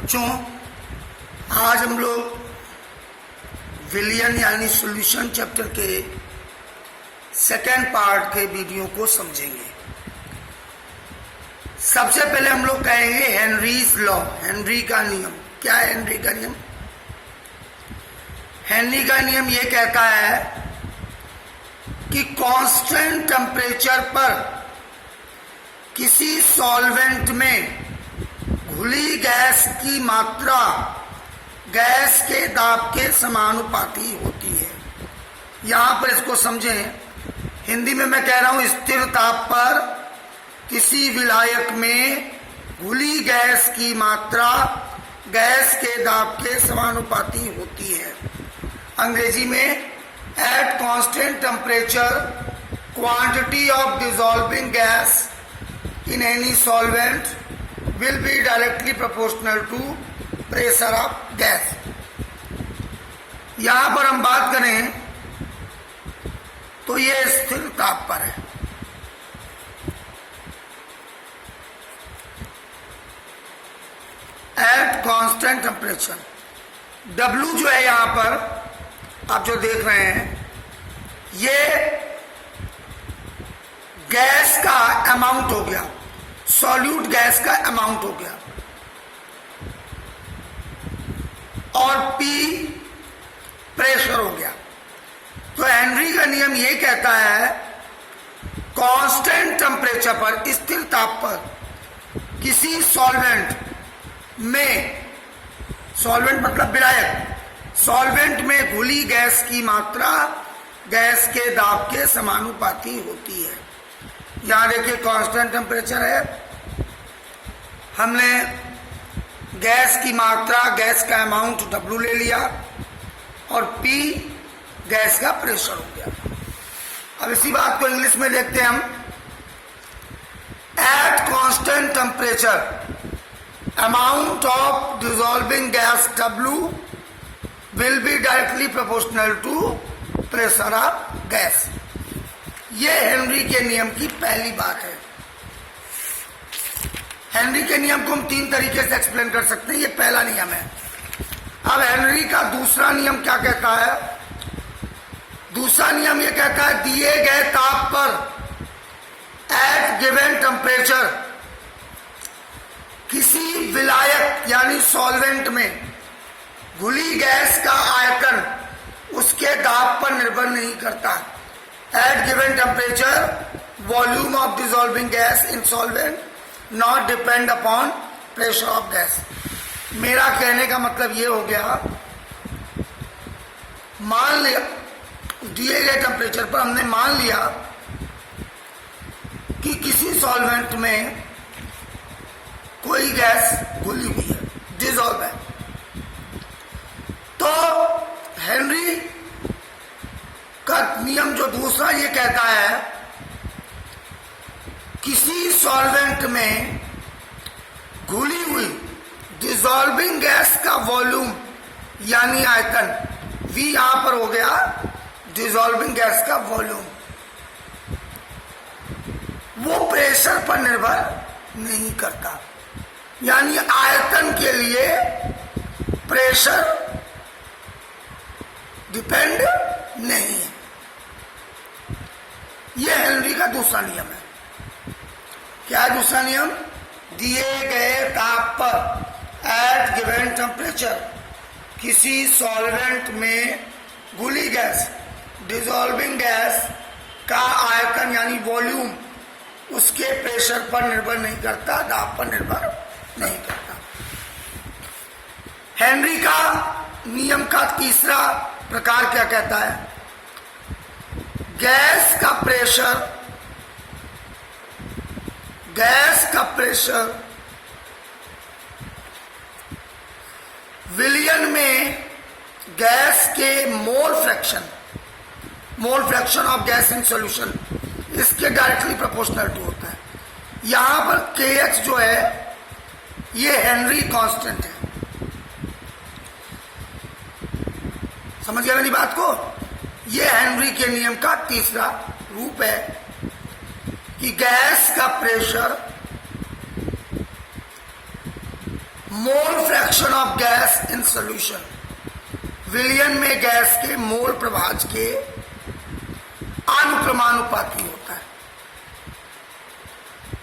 बच्चों, आज हम लोग विलियन यानी सॉल्यूशन चैप्टर के सेकेंड पार्ट के वीडियो को समझेंगे। सबसे पहले हम लोग कहेंगे हेनरीज लॉ, हेनरी का नियम। क्या है हेनरी का नियम? हेनरी का नियम यह कहता है कि कांस्टेंट टेम्परेचर पर किसी सॉल्वेंट में घुली गैस की मात्रा गैस के दाब के समानुपाती होती है। यहां पर इसको समझें। हिंदी में मैं कह रहा हूं स्थिर ताप पर किसी विलायक में घुली गैस की मात्रा गैस के दाब के समानुपाती होती है। अंग्रेजी में eight constant temperature quantity of dissolving gas in any solvent will be directly proportional to pressure of gas। यहां पर हम बात करें तो यह स्थिर ताप पर है। एट कांस्टेंट टेम्परेचर, W जो है यहां पर आप जो देख रहे हैं ये गैस का अमाउंट हो गया, सॉल्यूट गैस का अमाउंट हो गया, और P प्रेशर हो गया। तो हेनरी का नियम यह कहता है कांस्टेंट टेम्परेचर पर, स्थिर ताप पर किसी सॉल्वेंट में, सॉल्वेंट मतलब विलायक, सॉल्वेंट में घुली गैस की मात्रा गैस के दाब के समानुपाती होती है। यहां देखिए कांस्टेंट टेम्परेचर है, हमने गैस की मात्रा, गैस का अमाउंट W ले लिया, और P गैस का प्रेशर हो गया। अब इसी बात को इंग्लिश में देखते हैं हम। At constant temperature amount of dissolving gas W will be directly proportional to pressure of gas. ये हेनरी के नियम की पहली बात है। हेनरी के नियम को हम तीन तरीके से एक्सप्लेन कर सकते हैं। ये पहला नियम है। अब हेनरी का दूसरा नियम क्या कहता है? दूसरा नियम ये कहता है दिए गए ताप पर एट गिवन टेम्परेचर किसी विलायक यानी सॉल्वेंट में घुली गैस का आयतन उसके दाब पर निर्भर नहीं करता। At given temperature, volume of dissolving gas in solvent not depend upon pressure of gas। मेरा कहने का मतलब ये हो गया, मान लिया दिए गए टेम्परेचर पर हमने मान लिया कि किसी सॉल्वेंट में कोई गैस घुली हुई है, डिसॉल्व है। तो हेनरी का नियम जो दूसरा ये कहता है किसी सॉल्वेंट में घुली हुई डिसॉल्विंग गैस का वॉल्यूम यानी आयतन, V यहां पर हो गया डिसॉल्विंग गैस का वॉल्यूम, वो प्रेशर पर निर्भर नहीं करता। यानी आयतन के लिए प्रेशर डिपेंड नहीं है। यह हेनरी का दूसरा नियम है। क्या है दूसरा नियम? दिए गए ताप पर एट गिवन टेम्परेचर किसी सॉल्वेंट में घुली गैस, डिसॉल्विंग गैस का आयतन यानी वॉल्यूम उसके प्रेशर पर निर्भर नहीं करता, दाब पर निर्भर नहीं करता। हेनरी का नियम का तीसरा प्रकार क्या कहता है? गैस का प्रेशर विलियन में गैस के mole fraction of gas in solution इसके डायरेक्टली प्रोपोर्शनल टू होता है। यहां पर KH जो है ये हेनरी कांस्टेंट है। समझ गया मेरी बात को? यह हेनरी के नियम का तीसरा रूप है कि गैस का pressure mole fraction of gas in solution, विलयन में गैस के मोल प्रभाज के अनुक्रमानुपाती होता है।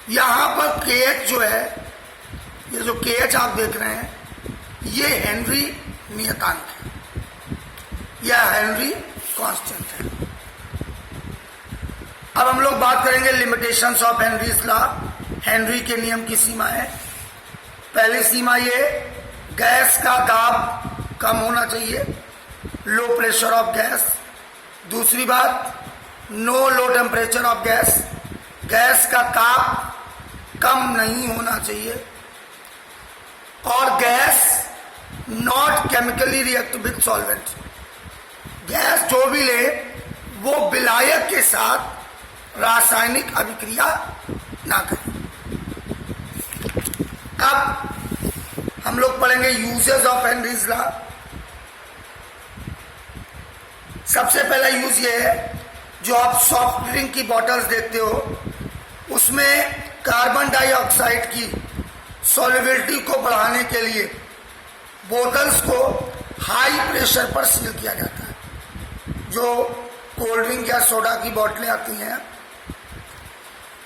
यहां पर KH जो है, ये जो KH आप देख रहे हैं, ये हेनरी नियतांक है, यह हेनरी कांस्टेंट है। अब हम लोग बात करेंगे limitations of Henry's law. Henry के नियम की सीमा है। पहली सीमा ये, गैस का दाब कम होना चाहिए, लो प्रेशर ऑफ गैस। दूसरी बात, no low temperature of gas, gas का ताप कम नहीं होना चाहिए। और gas not chemically react with solvent, gas जो भी ले वो विलायक के साथ रासायनिक अभिक्रिया ना करे। अब हम लोग पढ़ेंगे यूजेस ऑफ हेनरीज लॉ। सबसे पहला यूज ये है, जो आप सॉफ्ट ड्रिंक की बॉटल्स देखते हो उसमें कार्बन डाइऑक्साइड की सॉल्युबिलिटी को बढ़ाने के लिए बोतल्स को हाई प्रेशर पर सील किया जाता है। जो कोल्ड ड्रिंक या सोडा की बोतलें आती हैं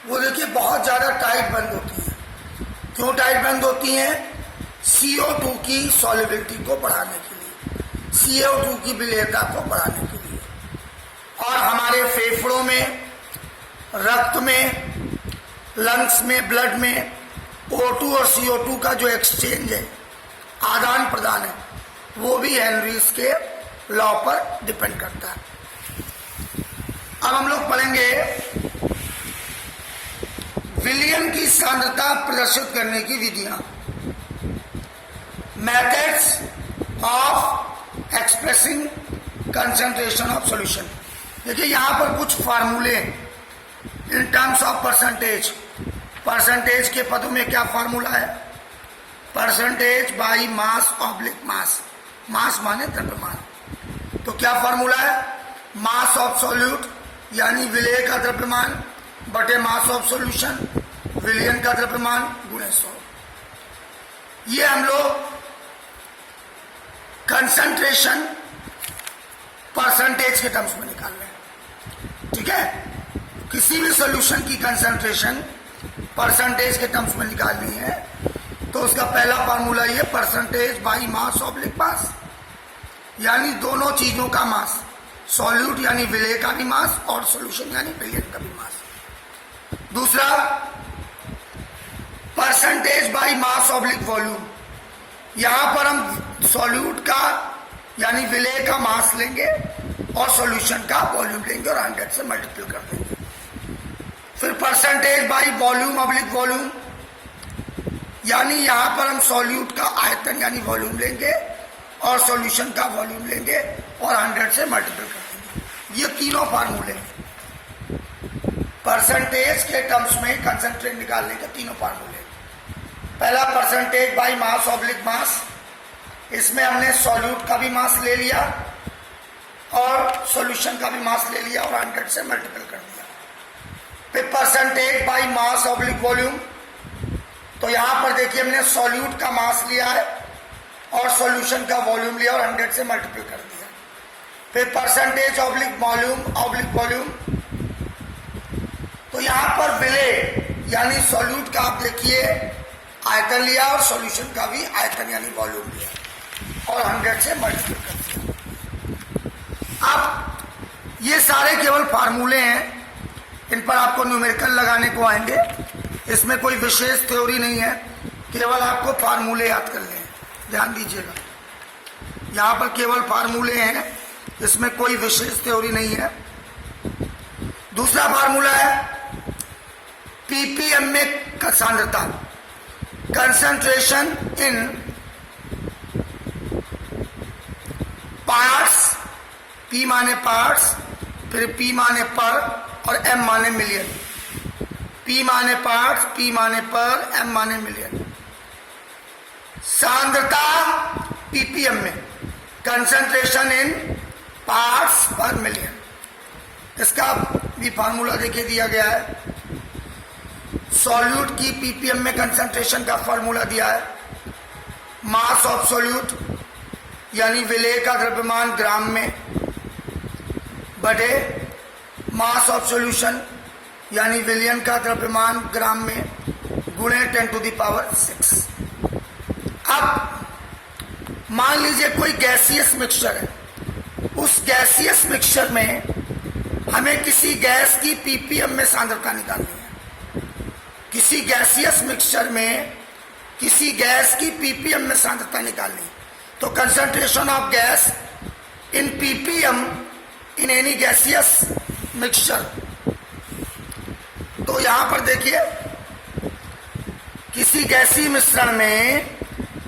वो देखिए बहुत ज्यादा टाइट बंद होती हैं। क्यों टाइट बंद होती हैं? CO2 की सॉल्युबिलिटी को बढ़ाने के लिए, CO2 की विलेयता को बढ़ाने के लिए। और हमारे फेफड़ों में, रक्त में, लंग्स में, ब्लड में O2 और CO2 का जो एक्सचेंज है, आदान प्रदान है, वो भी हेनरीज के लॉ पर डिपेंड करता है। अब हम लोग पढ़ेंगे विलयन की सांद्रता प्रदर्शित करने की विधियां, methods of expressing concentration of solution. देखिए यहां पर कुछ फार्मूले in terms of percentage. Percentage के पदों में क्या फार्मूला है? परसेंटेज बाई मास ऑब्लिक मास, मास माने द्रव्यमान। तो क्या फार्मूला है? मास ऑफ सॉल्यूट यानी विलेय का द्रव्यमान बटे मास ऑफ सॉल्यूशन, विलयन का द्रव्यमान गुणे 100। ये हम लोग कंसंट्रेशन परसेंटेज के टर्म्स में निकाल रहे हैं। ठीक है, किसी भी सॉल्यूशन की कंसंट्रेशन परसेंटेज के टर्म्स में निकालनी है तो उसका पहला फार्मूला ये, परसेंटेज बाई मास ऑब्लिक मास, यानी दोनों चीजों का मास, सॉल्यूट यानी विलेय का भी मास और सॉल्यूशन यानी विलयन का भी मास। दूसरा, percentage by mass oblique volume, यहां पर हम सॉल्यूट का यानी विलेय का मास लेंगे और सॉल्यूशन का वॉल्यूम लेंगे और 100 से मल्टीप्लाई कर देंगे। फिर percentage by volume oblique volume, यानी यहां पर हम सॉल्यूट का आयतन यानी वॉल्यूम लेंगे और सॉल्यूशन का वॉल्यूम लेंगे और 100 से मल्टीप्लाई कर देंगे। ये तीनों फार्मूले परसेंटेज के टर्म्स में कंसंट्रेट निकालने के तीनों फार्मूले। पहला परसेंटेज बाई मास ऑब्लिक मास, इसमें हमने सॉल्यूट का भी मास ले लिया और सॉल्यूशन का भी मास ले लिया और 100 से मल्टीपल कर दिया। फिर percentage by mass oblique volume, तो यहां पर देखिए हमने सॉल्यूट का मास लिया है और सॉल्यूशन का वॉल्यूम लिया और 100 से मल्टीपल कर दिया। फिर परसेंटेज ऑब्लिक वॉल्यूम, तो यहां पर विलेय यानी सॉल्यूट का आप देखिए आयतन लिया और सॉल्यूशन का भी आयतन यानी वॉल्यूम लिया और 100 से मल्टीप्लाई कर दिया। अब ये सारे केवल फार्मूले हैं, इन पर आपको न्यूमेरिकल लगाने को आएंगे। इसमें कोई विशेष थ्योरी नहीं है, केवल आपको फार्मूले याद कर लें। ध्यान दीजिएगा, यहां पर केवल फार्मूले हैं, इसमें कोई विशेष थ्योरी नहीं है। दूसरा फार्मूला है ppm में का सांद्रता, कंसंट्रेशन इन पार्ट्स, P माने पार्ट्स, फिर P माने पर और M माने मिलियन। P माने पार्ट्स, P माने पर, M माने मिलियन। सांद्रता ppm में, कंसंट्रेशन इन पार्ट्स पर मिलियन। इसका भी फार्मूला देखिए दिया गया है। सॉल्यूट की ppm में कंसंट्रेशन का फार्मूला दिया है मास ऑफ सॉल्यूट यानी विलेय का द्रव्यमान ग्राम में बटे मास ऑफ सॉल्यूशन यानी विलयन का द्रव्यमान ग्राम में गुणे 10⁶। अब मान लीजिए कोई गैसियस मिक्सचर है, उस गैसियस मिक्सचर में हमें किसी गैस की ppm में सांद्रता निकालनी है। किसी गैसियस मिक्सचर में किसी गैस की ppm में सांद्रता निकालनी है, तो concentration of gas in ppm in any gaseous mixture. तो यहां पर देखिए, किसी गैसीय मिश्रण में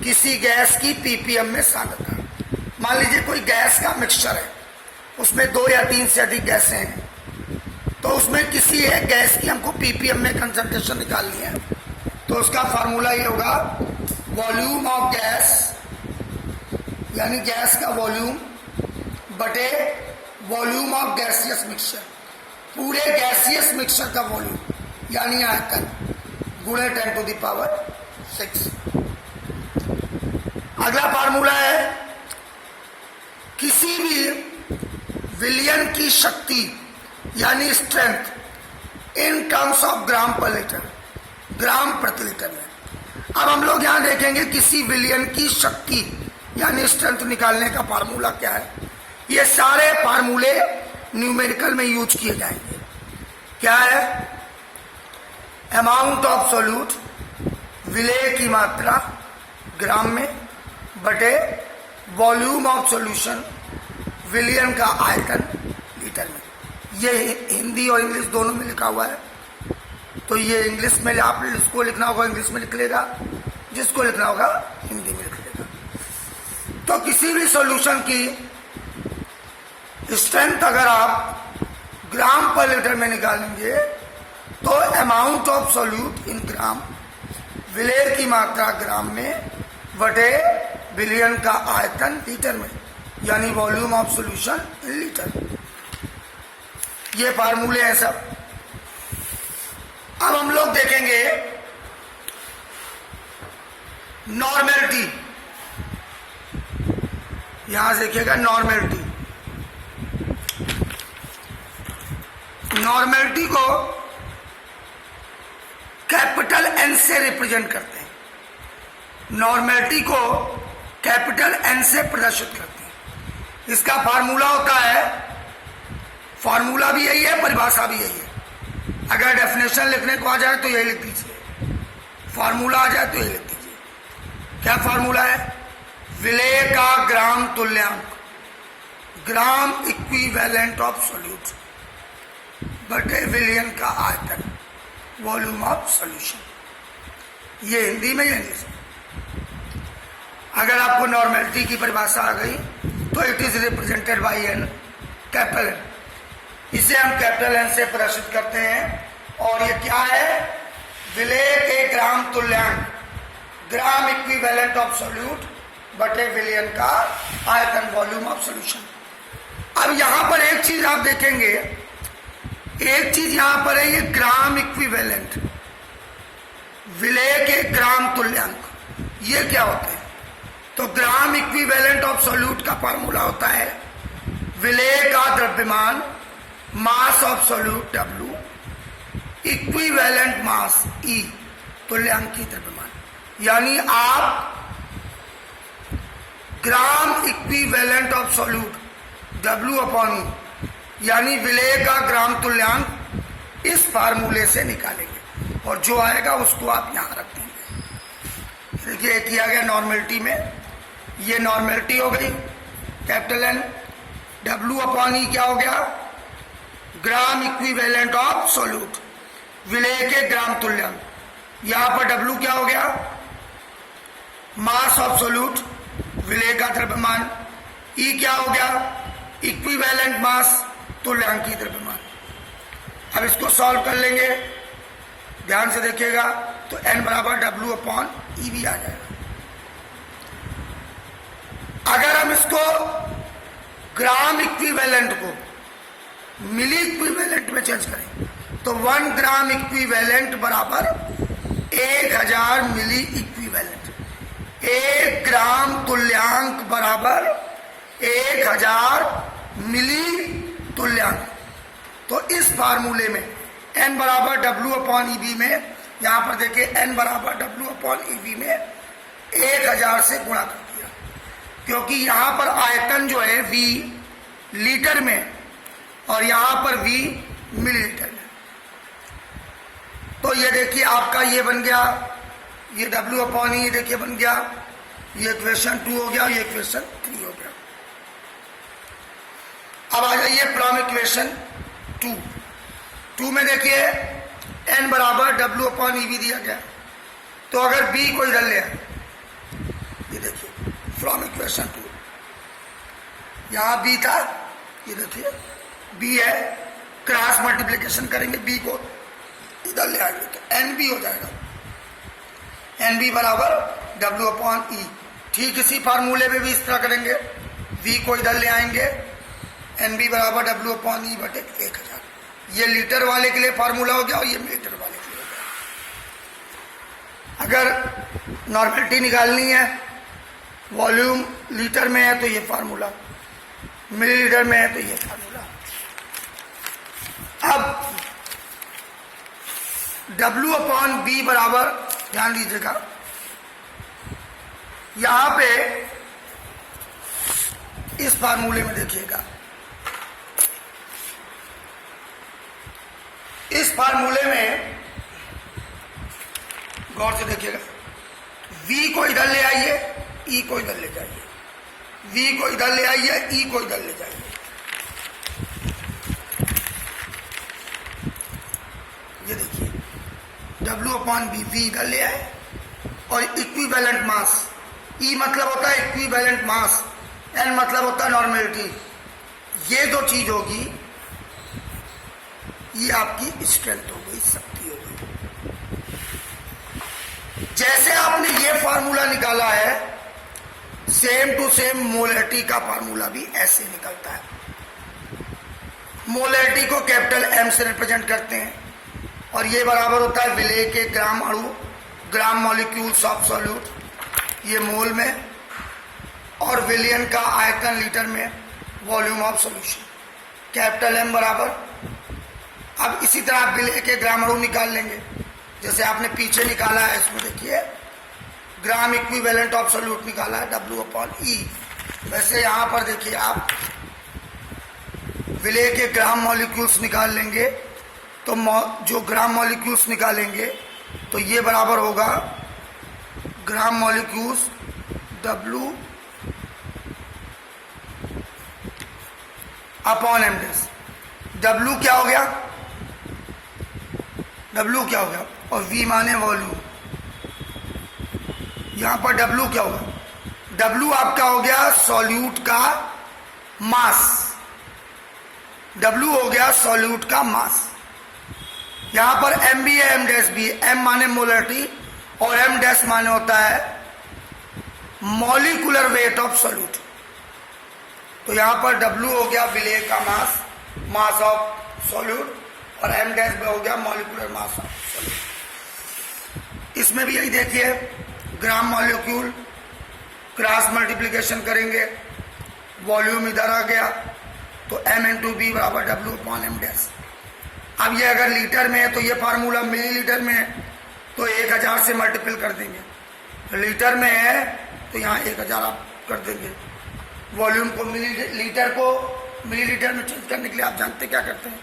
किसी गैस की ppm में सांद्रता, मान लीजिए कोई गैस का मिक्सचर है, उसमें 2 या 3 से अधिक गैसें हैं, तो उसमें किसी एक गैस की हमको ppm में कंसंट्रेशन निकालनी है, तो उसका फार्मूला ये होगा वॉल्यूम ऑफ गैस यानी गैस का वॉल्यूम बटे वॉल्यूम ऑफ गैसियस मिक्सचर, पूरे गैसियस मिक्सचर का वॉल्यूम यानी आयतन गुणे 10⁶। अगला फार्मूला है किसी भी विलयन की शक्ति यानी strength in terms of gram पर लीटर, ग्राम प्रति लीटर में। अब हम लोग यहां देखेंगे किसी विलयन की शक्ति यानी स्ट्रेंथ निकालने का फार्मूला क्या है। ये सारे फार्मूले न्यूमेरिकल में यूज किए जाएंगे। क्या है? अमाउंट ऑफ सॉल्यूट विलेय की मात्रा ग्राम में बटे वॉल्यूम ऑफ सॉल्यूशन विलयन का आयतन लीटर में। ये हिंदी और इंग्लिश दोनों में लिखा हुआ है, तो ये इंग्लिश में आप जिसको लिखना होगा इंग्लिश में लिख लेगा, जिसको लिखना होगा हिंदी में लिख लेगा। तो किसी भी सॉल्यूशन की स्ट्रेंथ अगर आप ग्राम पर लीटर में निकालेंगे तो अमाउंट ऑफ सॉल्यूट इन ग्राम विलेय की मात्रा ग्राम में बटे विलयन का आयतन लीटर में यानी volume of solution in litre. ये फार्मूले हैं सब। अब हम लोग देखेंगे नॉर्मेलिटी। यहां से देखिएगा नॉर्मेलिटी। नॉर्मेलिटी को कैपिटल एन से रिप्रेजेंट करते हैं। नॉर्मेलिटी को कैपिटल एन से प्रदर्शित करते हैं। इसका फार्मूला होता है, फार्मूला भी यही है, परिभाषा भी यही है। अगर डेफिनेशन लिखने को आ जाए तो यही लिख दीजिए, फार्मूला आ जाए तो यही लिख दीजिए। क्या फार्मूला है? विलेय का ग्राम तुल्यांक, ग्राम इक्विवेलेंट ऑफ सॉल्यूट बटे विलयन का आयतन वॉल्यूम ऑफ सॉल्यूशन। ये हिंदी में, इंग्लिश में। अगर आपको नॉर्मेलिटी की परिभाषा आ गई तो it is represented by N, capital N. इसे हम कैपिटल एन से प्रदर्शित करते हैं। और ये क्या है? विलेय के ग्राम तुल्यांक, ग्राम इक्विवेलेंट ऑफ सॉल्यूट बटे विलयन का आयतन वॉल्यूम ऑफ सॉल्यूशन। अब यहां पर एक चीज आप देखेंगे, एक चीज यहां पर है, ये ग्राम इक्विवेलेंट, विलेय के ग्राम तुल्यांक, ये क्या होते हैं? तो ग्राम इक्विवेलेंट ऑफ सॉल्यूट का फार्मूला होता है विलेय का द्रव्यमान mass of solute W equivalent mass E तुल्यांकी द्रव्यमान। यानी आप gram equivalent of solute W/E यानी विलेय का ग्राम तुल्यांक इस फार्मूले से निकालेंगे और जो आएगा उसको आप यहां रख देंगे। देखिए किया गया नॉर्मेलिटी में, ये नॉर्मेलिटी हो गई कैपिटल एन। W/E क्या हो गया? ग्राम इक्विवेलेंट ऑफ सॉल्यूट, विलेय के ग्राम तुल्यांक। यहां पर W क्या हो गया? मास ऑफ सॉल्यूट, विलेय का द्रव्यमान। E क्या हो गया? इक्विवेलेंट मास, तुल्यांकी द्रव्यमान। अब इसको सॉल्व कर लेंगे, ध्यान से देखिएगा, तो N बराबर W/E भी आ जाएगा। अगर हम इसको ग्राम इक्विवेलेंट को मिली इक्विवेलेंट में चेंज करें तो 1 ग्राम इक्विवेलेंट बराबर 1000 मिली इक्विवेलेंट। 1 ग्राम तुल्यांक बराबर 1000 मिली तुल्यांक। तो इस फार्मूले में n बराबर W/EV में, यहां पर देखिए n बराबर W/EV में 1000 से गुणा कर दिया, क्योंकि यहां पर आयतन जो है V लीटर में और यहां पर V मिलीलीटर में। तो ये देखिए आपका ये बन गया, ये W/E देखिए बन गया, ये इक्वेशन 2 हो गया, ये इक्वेशन 3 हो गया। अब आ जाइए फ्रॉम इक्वेशन 2 में देखिए n बराबर W/EV दिया गया। तो अगर B को इधर ले आए, ये देखिए फ्रॉम इक्वेशन 2, यहां B था, ये देखिए B है, क्रॉस मल्टीप्लिकेशन करेंगे, B को इधर ले आएंगे तो NB हो जाएगा, NB बराबर W/E। ठीक इसी फार्मूले में भी इस तरह करेंगे, V को इधर ले आएंगे, NB बराबर W/E बटे 1000। ये लीटर वाले के लिए फार्मूला हो गया और ये मीटर वाले के लिए हो गया। अगर नॉर्मलिटी निकालनी है, वॉल्यूम लीटर में है तो ये फार्मूला, मिलीलीटर में है तो ये फार्मूला। अब W/B बराबर, ध्यान दीजिएगा, यहां पे इस फार्मूले में देखिएगा, इस फार्मूले में गौर से देखिएगा, V को इधर ले आइए, E को इधर ले जाइए, V को इधर ले आइए, E को इधर ले जाइए। ये देखिए W/B, V इधर ले आए और इक्विवेलेंट मास, E मतलब होता है इक्विवेलेंट मास, N मतलब होता है नॉर्मेलिटी। ये दो चीज होगी, ये आपकी स्ट्रेंथ हो गई, शक्ति हो गई। जैसे आपने ये फार्मूला निकाला है, सेम टू सेम मोलरिटी का फार्मूला भी ऐसे निकलता है। मोलरिटी को कैपिटल M से रिप्रेजेंट करते हैं और ये बराबर होता है विलेय के ग्राम अणु, ग्राम मॉलिक्यूल्स ऑफ सॉल्यूट, ये मोल में, और विलियन का आयतन लीटर में, volume of solution, capital M बराबर। अब इसी तरह आप विलेय के ग्राम अणु निकाल लेंगे, जैसे आपने पीछे निकाला है, इसमें देखिए ग्राम इक्विवेलेंट ऑफ सॉल्यूट निकाला है W/E। वैसे यहां पर देखिए आप विलेय के ग्राम मॉलिक्यूल्स निकाल लेंगे, तो जो ग्राम मॉलिक्यूल्स निकालेंगे तो ये बराबर होगा ग्राम मॉलिक्यूल्स W/M'। W क्या हो गया, W क्या हो गया, और V माने वॉल्यूम। यहां पर W क्या होगा, W आपका हो गया सॉल्यूट का मास, W हो गया सॉल्यूट का मास। यहां पर M भी है, M' भी है। M माने मोलरिटी और M' माने होता है मॉलिक्यूलर वेट ऑफ सॉल्यूट। तो यहां पर W हो गया विलेय का मास, मास ऑफ सॉल्यूट, और M' हो गया मॉलिक्यूलर मास ऑफ सॉल्यूट। इसमें भी यही देखिए, ग्राम मॉलिक्यूल क्रॉस मल्टीप्लिकेशन करेंगे, वॉल्यूम इधर आ गया, तो M/B बराबर W/M'। अब ये अगर लीटर में है तो ये फार्मूला मिलीलीटर में है, तो 1000 से मल्टीपल कर देंगे। लीटर में है तो यहाँ 1000 आप कर देंगे। वॉल्यूम को लीटर को मिलीलीटर में चेंज करने के लिए आप जानते क्या करते हैं,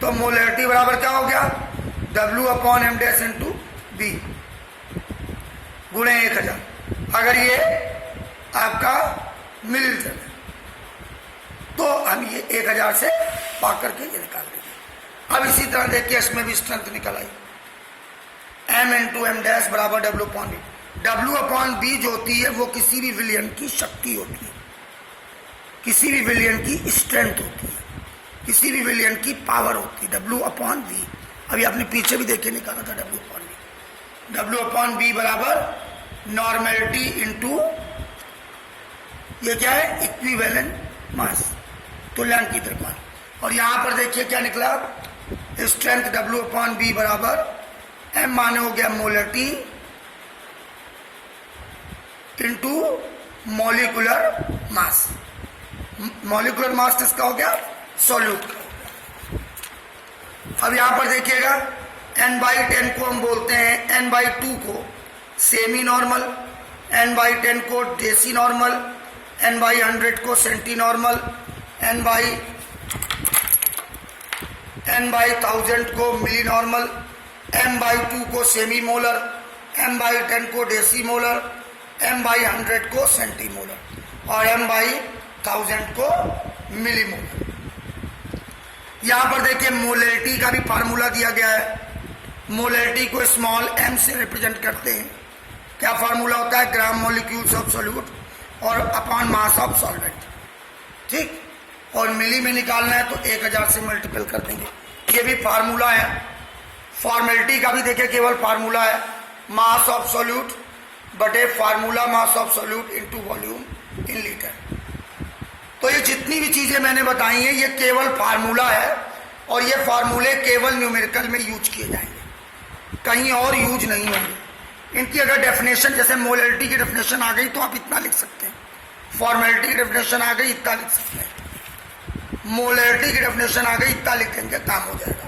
तो मोलरिटी बराबर क्या हो गया, W/M' इंटू B गुणे 1000। अगर ये आपका मिलीलीटर है तो हम ये 1000 से पा करके ये निकाल देंगे। अब इसी तरह देखिए, इसमें भी स्ट्रेंथ निकल आई, M/M' बराबर W/B। W/B जो होती है वो किसी भी विलियन की शक्ति होती है, किसी भी विलियन की स्ट्रेंथ होती है, किसी भी विलियन की पावर होती है, W/B। अभी आपने पीछे भी देखिए निकाला था W/B। W/B बराबर नॉर्मेलिटी इंटू ये क्या है, इक्विवेलेंट मास, तुल्यांकी द्रव्यमान। और यहां पर देखिए क्या निकला, स्ट्रेंथ W/B बराबर M माने हो गया molarity into molecular mass. Molecular mass किसका हो गया? सॉल्यूट का हो गया। अब यहां पर देखिएगा n/10 को हम बोलते हैं, n/2 को सेमी नॉर्मल, n/10 को डेसी नॉर्मल, n/100 को सेंटी नॉर्मल, n/1000 को मिली नॉर्मल, m/2 को सेमी मोलर, m/10 को डेसी मोलर, m/100 को सेंटी मोलर और m/1000 को मिली मोलर। यहां पर देखिए मोलैरिटी का भी फार्मूला दिया गया है। मोलैरिटी को स्मॉल m से रिप्रेजेंट करते हैं। क्या फार्मूला होता है? ग्राम मॉलिक्यूल्स ऑफ सॉल्यूट और अपॉन मास ऑफ सॉल्वेंट, ठीक। और मिली में निकालना है तो 1000 से मल्टीपल कर देंगे। ये भी फार्मूला है। फॉर्मेलिटी का भी देखिए केवल फार्मूला है, मास ऑफ सॉल्यूट बटे formula mass of solute into volume in litre. तो ये जितनी भी चीजें मैंने बताई हैं ये केवल फार्मूला है और ये फार्मूले केवल न्यूमेरिकल में यूज किए जाएंगे, कहीं और यूज नहीं होंगे। इनकी अगर डेफिनेशन, जैसे मोलैरिटी की डेफिनेशन आ गई तो आप इतना लिख सकते हैं, फॉर्मेलिटी की डेफिनेशन आ गई इतना लिख सकते हैं, मोलैरिटी की डेफिनेशन आ गई इतना लिख देंगे, काम हो जाएगा।